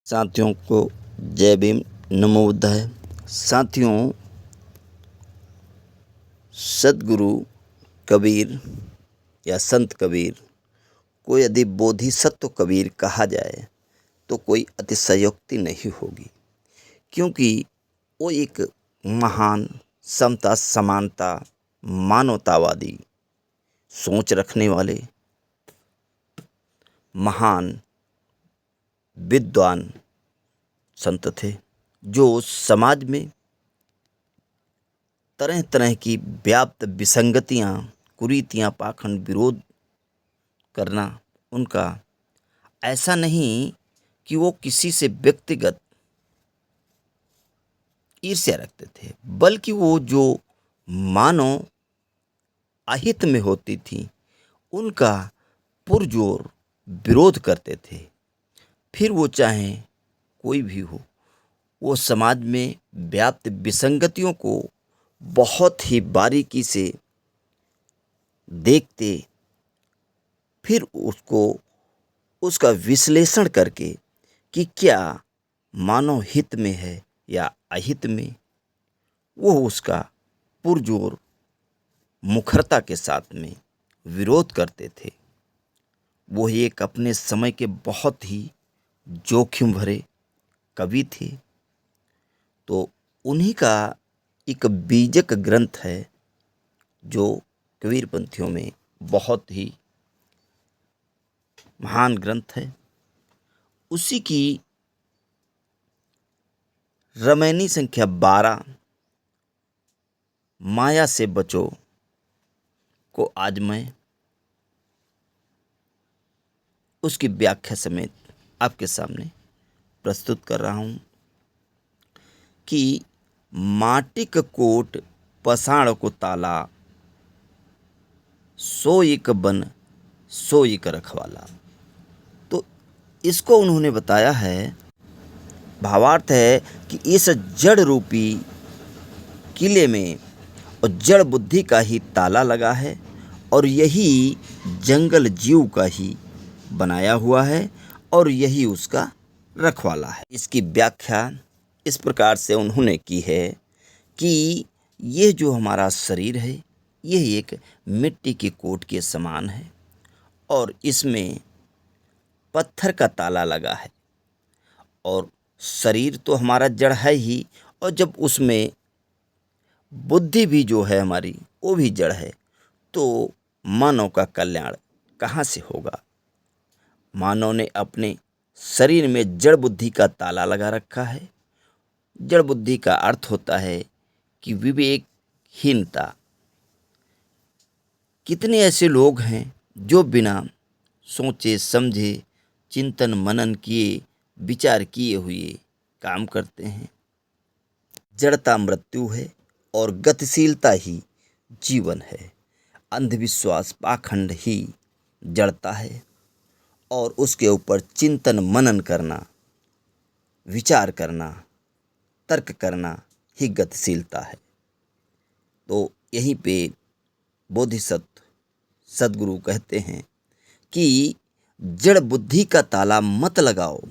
साथियों को जय भीम, नमो बुद्धाय। साथियों, सद्गुरु कबीर या संत कबीर को यदि बोधिसत्व कबीर कहा जाए तो कोई अतिशयोक्ति नहीं होगी, क्योंकि वो एक महान समता समानता मानवतावादी सोच रखने वाले महान विद्वान संत थे, जो समाज में तरह तरह की व्याप्त विसंगतियाँ, कुरीतियाँ, पाखंड, विरोध करना उनका ऐसा नहीं कि वो किसी से व्यक्तिगत ईर्ष्या रखते थे, बल्कि वो जो मानव अहित में होती थी उनका पुरजोर विरोध करते थे। फिर वो चाहे कोई भी हो, वो समाज में व्याप्त विसंगतियों को बहुत ही बारीकी से देखते, फिर उसका विश्लेषण करके कि क्या मानव हित में है या अहित में, वो उसका पुरजोर मुखरता के साथ में विरोध करते थे। वो एक अपने समय के बहुत ही जोखिम भरे कवि थे। तो उन्हीं का एक बीजक ग्रंथ है जो कबीरपंथियों में बहुत ही महान ग्रंथ है। उसी की रमैनी संख्या 12 माया से बचो को आज मैं उसकी व्याख्या समेत आपके सामने प्रस्तुत कर रहा हूँ कि माटिक कोट पसाण को ताला, सोइक बन सोइक रखवाला। तो इसको उन्होंने बताया है, भावार्थ है कि इस जड़ रूपी किले में और जड़ बुद्धि का ही ताला लगा है और यही जंगल जीव का ही बनाया हुआ है और यही उसका रखवाला है। इसकी व्याख्या इस प्रकार से उन्होंने की है कि यह जो हमारा शरीर है यह एक मिट्टी की कोट के समान है और इसमें पत्थर का ताला लगा है और शरीर तो हमारा जड़ है ही, और जब उसमें बुद्धि भी जो है हमारी वो भी जड़ है, तो मानव का कल्याण कहाँ से होगा। मानव ने अपने शरीर में जड़ बुद्धि का ताला लगा रखा है। जड़ बुद्धि का अर्थ होता है कि विवेकहीनता। कितने ऐसे लोग हैं जो बिना सोचे समझे, चिंतन मनन किए, विचार किए हुए काम करते हैं। जड़ता मृत्यु है और गतिशीलता ही जीवन है। अंधविश्वास पाखंड ही जड़ता है और उसके ऊपर चिंतन मनन करना, विचार करना, तर्क करना ही गतिशीलता है। तो यहीं पे बोधिसत्व सद्गुरु कहते हैं कि जड़ बुद्धि का ताला मत लगाओ,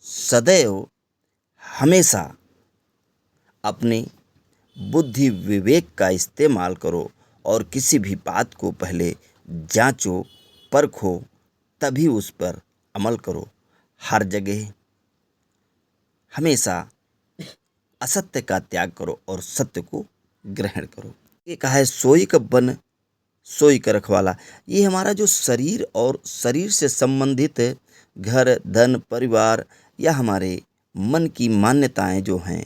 सदैव हमेशा अपने बुद्धि विवेक का इस्तेमाल करो और किसी भी बात को पहले जांचो परखो, तभी उस पर अमल करो। हर जगह हमेशा असत्य का त्याग करो और सत्य को ग्रहण करो। ये कहा है सोई का बन सोई का रखवाला। ये हमारा जो शरीर और शरीर से संबंधित घर, धन, परिवार या हमारे मन की मान्यताएं जो हैं,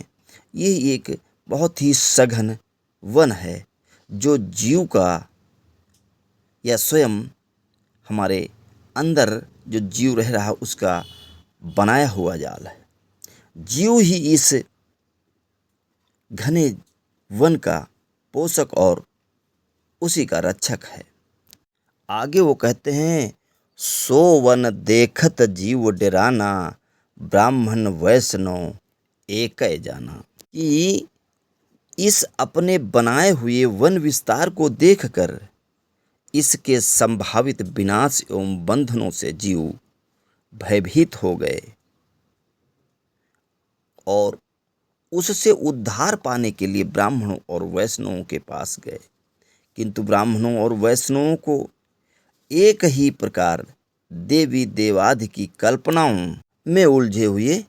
ये एक बहुत ही सघन वन है जो जीव का या स्वयं हमारे अंदर जो जीव रह रहा उसका बनाया हुआ जाल है। जीव ही इस घने वन का पोषक और उसी का रक्षक है। आगे वो कहते हैं, सो वन देखत जीव डेराना, ब्राह्मण वैष्णव एक जाना। कि इस अपने बनाए हुए वन विस्तार को देखकर इसके संभावित विनाश एवं बंधनों से जीव भयभीत हो गए और उससे उद्धार पाने के लिए ब्राह्मणों और वैष्णवों के पास गए, किंतु ब्राह्मणों और वैष्णवों को एक ही प्रकार देवी देवादि की कल्पनाओं में उलझे हुए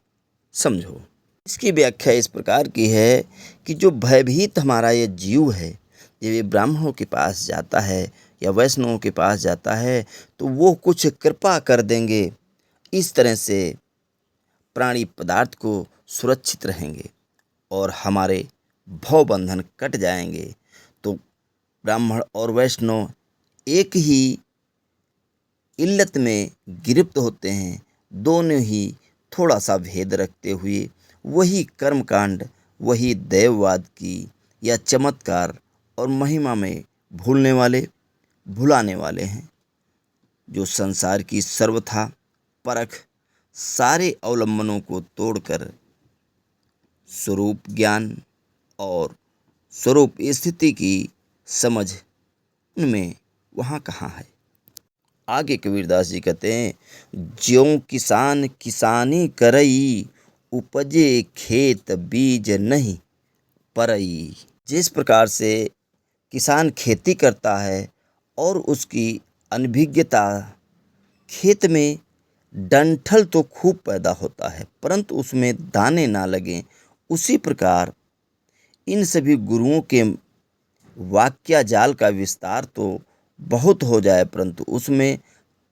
समझो। इसकी व्याख्या इस प्रकार की है कि जो भयभीत हमारा ये जीव है, जब ये ब्राह्मणों के पास जाता है या वैष्णवों के पास जाता है तो वो कुछ कृपा कर देंगे, इस तरह से प्राणी पदार्थ को सुरक्षित रहेंगे और हमारे भव बंधन कट जाएंगे। तो ब्राह्मण और वैष्णव एक ही इल्लत में गिरफ्त होते हैं, दोनों ही थोड़ा सा भेद रखते हुए वही कर्मकांड, वही दैववाद की या चमत्कार और महिमा में भुलाने वाले हैं। जो संसार की सर्वथा परख सारे अवलंबनों को तोड़कर स्वरूप ज्ञान और स्वरूप स्थिति की समझ उनमें वहाँ कहाँ है। आगे कबीरदास जी कहते हैं, ज्यों किसान किसानी करई, उपजे खेत बीज नहीं परई। जिस प्रकार से किसान खेती करता है और उसकी अनभिज्ञता, खेत में डंठल तो खूब पैदा होता है परंतु उसमें दाने ना लगें, उसी प्रकार इन सभी गुरुओं के वाक्या जाल का विस्तार तो बहुत हो जाए परंतु उसमें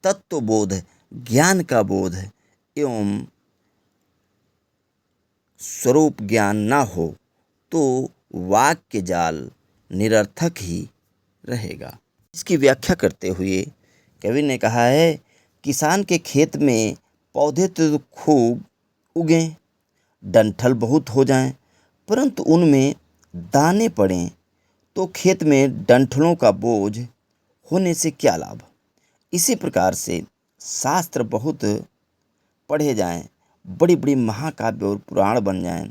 तत्वबोध, ज्ञान का बोध एवं स्वरूप ज्ञान ना हो तो वाक्य जाल निरर्थक ही रहेगा। इसकी व्याख्या करते हुए कवि ने कहा है, किसान के खेत में पौधे तो खूब उगें, डंठल बहुत हो जाएं, परंतु उनमें दाने पड़ें तो खेत में डंठलों का बोझ होने से क्या लाभ। इसी प्रकार से शास्त्र बहुत पढ़े जाएं, बड़ी बड़ी महाकाव्य और पुराण बन जाएं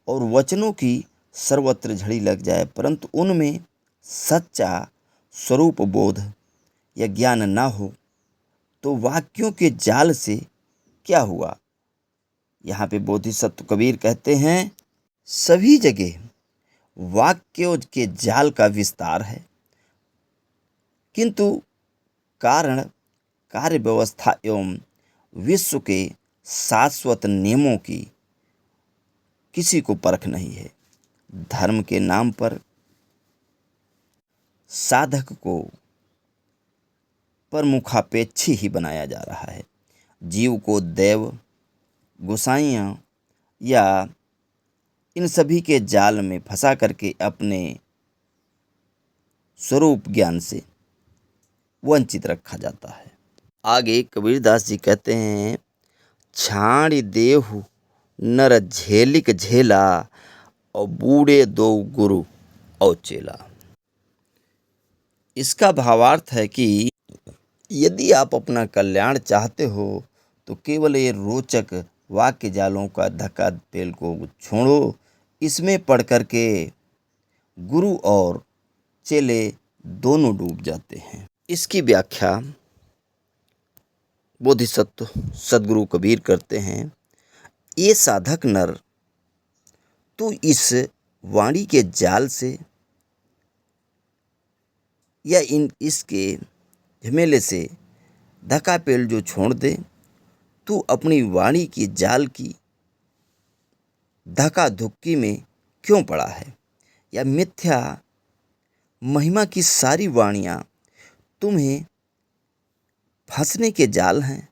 और वचनों की सर्वत्र झड़ी लग जाए परंतु उनमें सच्चा स्वरूप बोध या ज्ञान ना हो तो वाक्यों के जाल से क्या हुआ। यहाँ पे बोधिसत्व कबीर कहते हैं, सभी जगह वाक्यों के जाल का विस्तार है किंतु कारण, कार्य व्यवस्था एवं विश्व के शाश्वत नियमों की किसी को परख नहीं है। धर्म के नाम पर साधक को प्रमुखापेक्षी ही बनाया जा रहा है। जीव को देव, गोसाइयाँ या इन सभी के जाल में फंसा करके अपने स्वरूप ज्ञान से वंचित रखा जाता है। आगे कबीरदास जी कहते हैं, छाड़ी देहु नर झेलिक झेला और बूढ़े दो गुरु और चेला। इसका भावार्थ है कि यदि आप अपना कल्याण चाहते हो तो केवल ये रोचक वाक्य जालों का धक्का पेल को छोड़ो, इसमें पढ़ कर के गुरु और चेले दोनों डूब जाते हैं। इसकी व्याख्या बोधिसत्व सदगुरु कबीर करते हैं, ये साधक नर तो इस वाणी के जाल से या इसके झमेले से धक्का पेल जो छोड़ दे, तू अपनी वाणी की जाल की धक्का धुक्की में क्यों पड़ा है, या मिथ्या महिमा की सारी वाणियाँ तुम्हें फंसने के जाल हैं।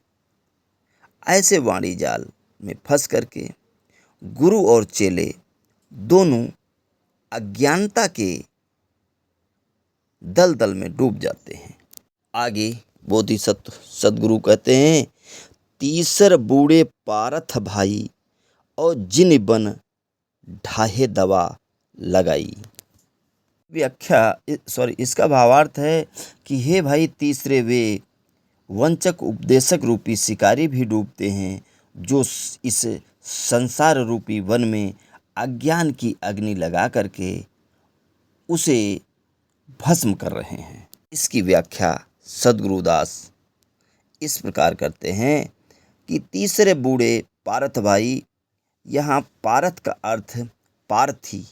ऐसे वाणी जाल में फंस करके गुरु और चेले दोनों अज्ञानता के दलदल में डूब जाते हैं। आगे बोधिसत्व सदगुरु कहते हैं, तीसर बूढ़े पारथ भाई और जिन बन ढाहे दवा लगाई। इसका भावार्थ है कि हे भाई, तीसरे वे वंचक उपदेशक रूपी शिकारी भी डूबते हैं जो इस संसार रूपी वन में अज्ञान की अग्नि लगा करके उसे भस्म कर रहे हैं। इसकी व्याख्या सदगुरुदास इस प्रकार करते हैं कि तीसरे बूढ़े पारथ भाई यहाँ पारथ का अर्थ पार्थी,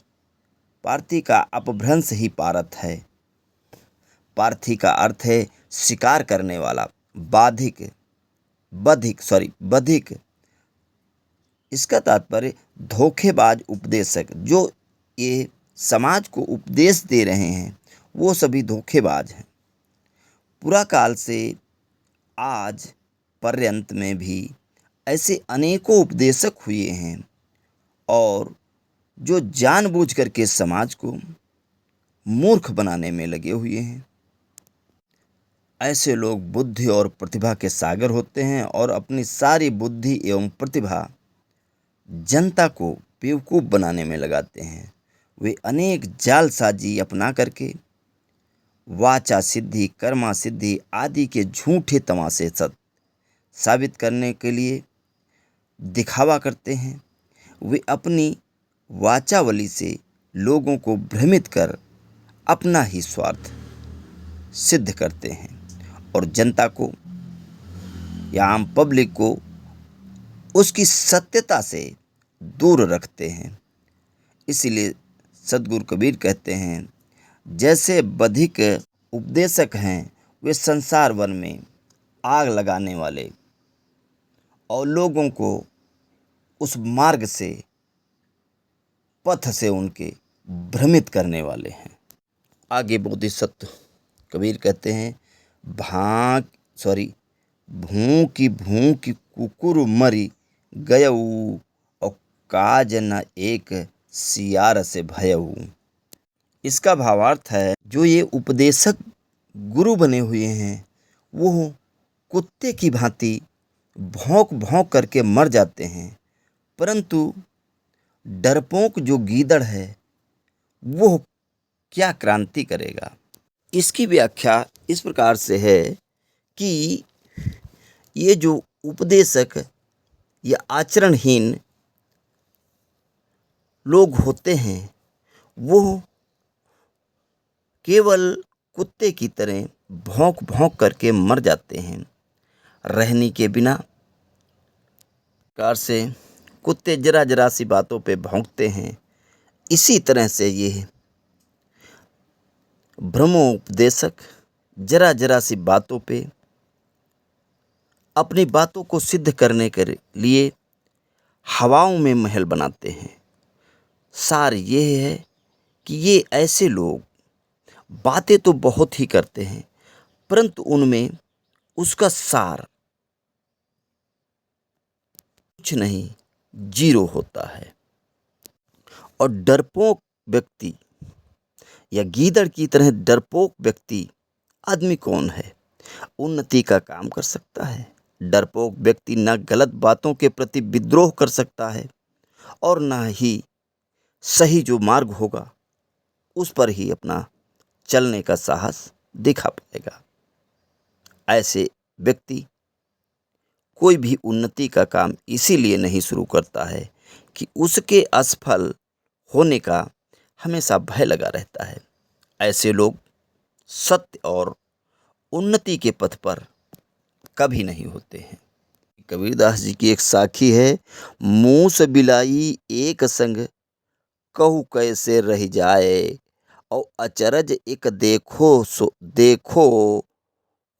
पार्थी का अपभ्रंश ही पारथ है। पार्थी का अर्थ है शिकार करने वाला, बधिक। इसका तात्पर्य धोखेबाज उपदेशक। जो ये समाज को उपदेश दे रहे हैं वो सभी धोखेबाज हैं। पुरा काल से आज पर्यंत में भी ऐसे अनेकों उपदेशक हुए हैं और जो जानबूझ करके समाज को मूर्ख बनाने में लगे हुए हैं। ऐसे लोग बुद्धि और प्रतिभा के सागर होते हैं और अपनी सारी बुद्धि एवं प्रतिभा जनता को बेवकूफ़ बनाने में लगाते हैं। वे अनेक जालसाजी अपना करके वाचा सिद्धि, कर्मा सिद्धि आदि के झूठे तमाशे साबित करने के लिए दिखावा करते हैं। वे अपनी वाचावली से लोगों को भ्रमित कर अपना ही स्वार्थ सिद्ध करते हैं और जनता को या आम पब्लिक को उसकी सत्यता से दूर रखते हैं। इसीलिए सद्गुरु कबीर कहते हैं, जैसे बधिक उपदेशक हैं वे संसार वन में आग लगाने वाले और लोगों को उस मार्ग से, पथ से उनके भ्रमित करने वाले हैं। आगे बोधिसत्व कबीर कहते हैं, भूं की कुकुर मरी गयऊ और काज न एक सियार से भयऊ। इसका भावार्थ है, जो ये उपदेशक गुरु बने हुए हैं वो कुत्ते की भांति भौंक भौंक करके मर जाते हैं, परंतु डरपोक जो गीदड़ है वो क्या क्रांति करेगा। इसकी व्याख्या इस प्रकार से है कि ये जो उपदेशक या आचरणहीन लोग होते हैं वो केवल कुत्ते की तरह भौंक भौंक करके मर जाते हैं, रहने के बिना। प्रकार से कुत्ते जरा जरा सी बातों पे भौंकते हैं, इसी तरह से ये ब्रह्मोपदेशक जरा जरा सी बातों पे अपनी बातों को सिद्ध करने के लिए हवाओं में महल बनाते हैं। सार ये है कि ये ऐसे लोग बातें तो बहुत ही करते हैं, परंतु उनमें उसका सार कुछ नहीं, जीरो होता है। और डरपोक व्यक्ति या गीदड़ की तरह डरपोक व्यक्ति आदमी कौन है? उन्नति का काम कर सकता है। डरपोक व्यक्ति न गलत बातों के प्रति विद्रोह कर सकता है और न ही सही जो मार्ग होगा उस पर ही अपना चलने का साहस दिखा पाएगा। ऐसे व्यक्ति कोई भी उन्नति का काम इसीलिए नहीं शुरू करता है कि उसके असफल होने का हमेशा भय लगा रहता है। ऐसे लोग सत्य और उन्नति के पथ पर कभी नहीं होते हैं। कबीरदास जी की एक साखी है, मूस बिलाई एक संग कहू कैसे रह जाए और अचरज एक देखो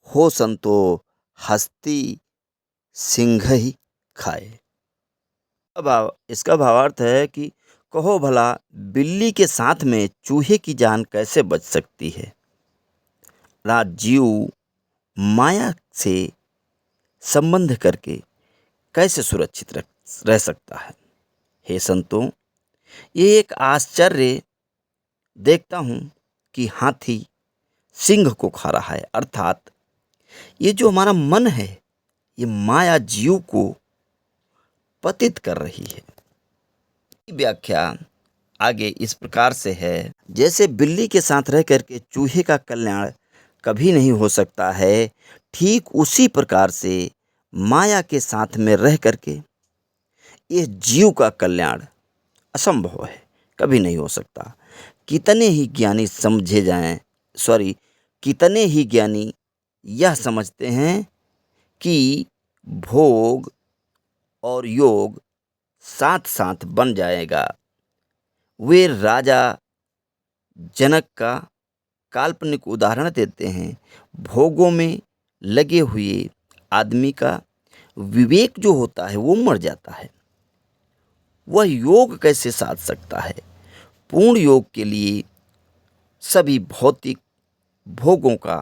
हो संतो हस्ती सिंह ही खाए। अब इसका भावार्थ है कि कहो भला बिल्ली के साथ में चूहे की जान कैसे बच सकती है। जीव माया से संबंध करके कैसे सुरक्षित रह सकता है। हे संतों, ये एक आश्चर्य देखता हूँ कि हाथी सिंह को खा रहा है, अर्थात ये जो हमारा मन है ये माया जीव को पतित कर रही है। व्याख्या आगे इस प्रकार से है, जैसे बिल्ली के साथ रह करके चूहे का कल्याण कभी नहीं हो सकता है, ठीक उसी प्रकार से माया के साथ में रह करके ये जीव का कल्याण असंभव है, कभी नहीं हो सकता। कितने ही ज्ञानी कितने ही ज्ञानी यह समझते हैं कि भोग और योग साथ साथ बन जाएगा। वे राजा जनक का काल्पनिक उदाहरण देते हैं। भोगों में लगे हुए आदमी का विवेक जो होता है वो मर जाता है। वह योग कैसे साध सकता है? पूर्ण योग के लिए सभी भौतिक भोगों का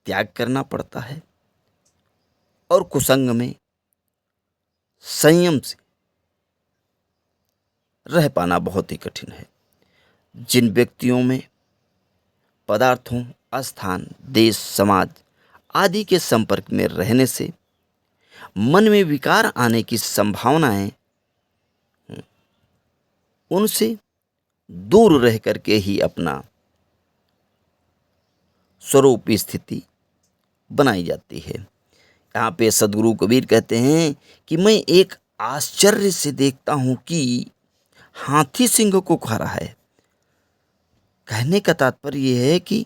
त्याग करना पड़ता है और कुसंग में संयम से रह पाना बहुत ही कठिन है। जिन व्यक्तियों में पदार्थों, स्थान, देश, समाज आदि के संपर्क में रहने से मन में विकार आने की संभावनाएं, उनसे दूर रह करके ही अपना स्वरूप स्थिति बनाई जाती है। यहाँ पे सदगुरु कबीर कहते हैं कि मैं एक आश्चर्य से देखता हूँ कि हाथी सिंह को खा रहा है। कहने का तात्पर्य यह है कि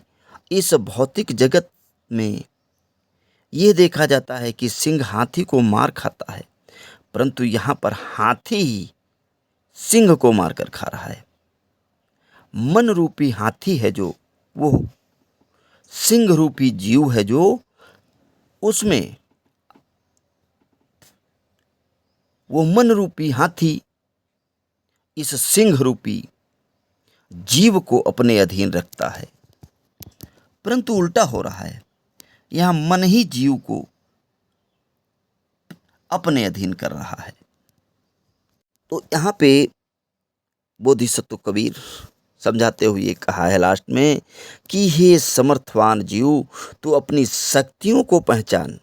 इस भौतिक जगत में यह देखा जाता है कि सिंह हाथी को मार खाता है, परंतु यहाँ पर हाथी ही सिंह को मारकर खा रहा है। मन रूपी हाथी है जो, वो सिंह रूपी जीव है जो उसमें, वो मन रूपी हाथी इस सिंह रूपी जीव को अपने अधीन रखता है, परंतु उल्टा हो रहा है। यह मन ही जीव को अपने अधीन कर रहा है। तो यहाँ पे बोधिसत्व कबीर समझाते हुए कहा है लास्ट में कि हे समर्थवान जीव, तू अपनी शक्तियों को पहचान।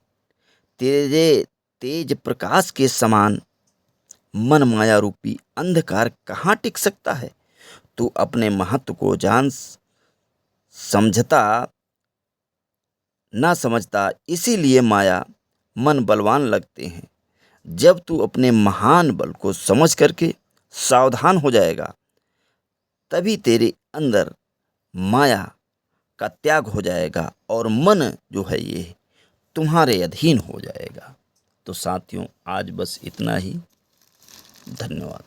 तेरे तेज प्रकाश के समान मन माया रूपी अंधकार कहाँ टिक सकता है? तू अपने महत्व को जान, समझता ना समझता, इसीलिए माया मन बलवान लगते हैं। जब तू अपने महान बल को समझ करके सावधान हो जाएगा, तभी तेरे अंदर माया का त्याग हो जाएगा और मन जो है ये तुम्हारे अधीन हो जाएगा। तो साथियों, आज बस इतना ही। धन्यवाद।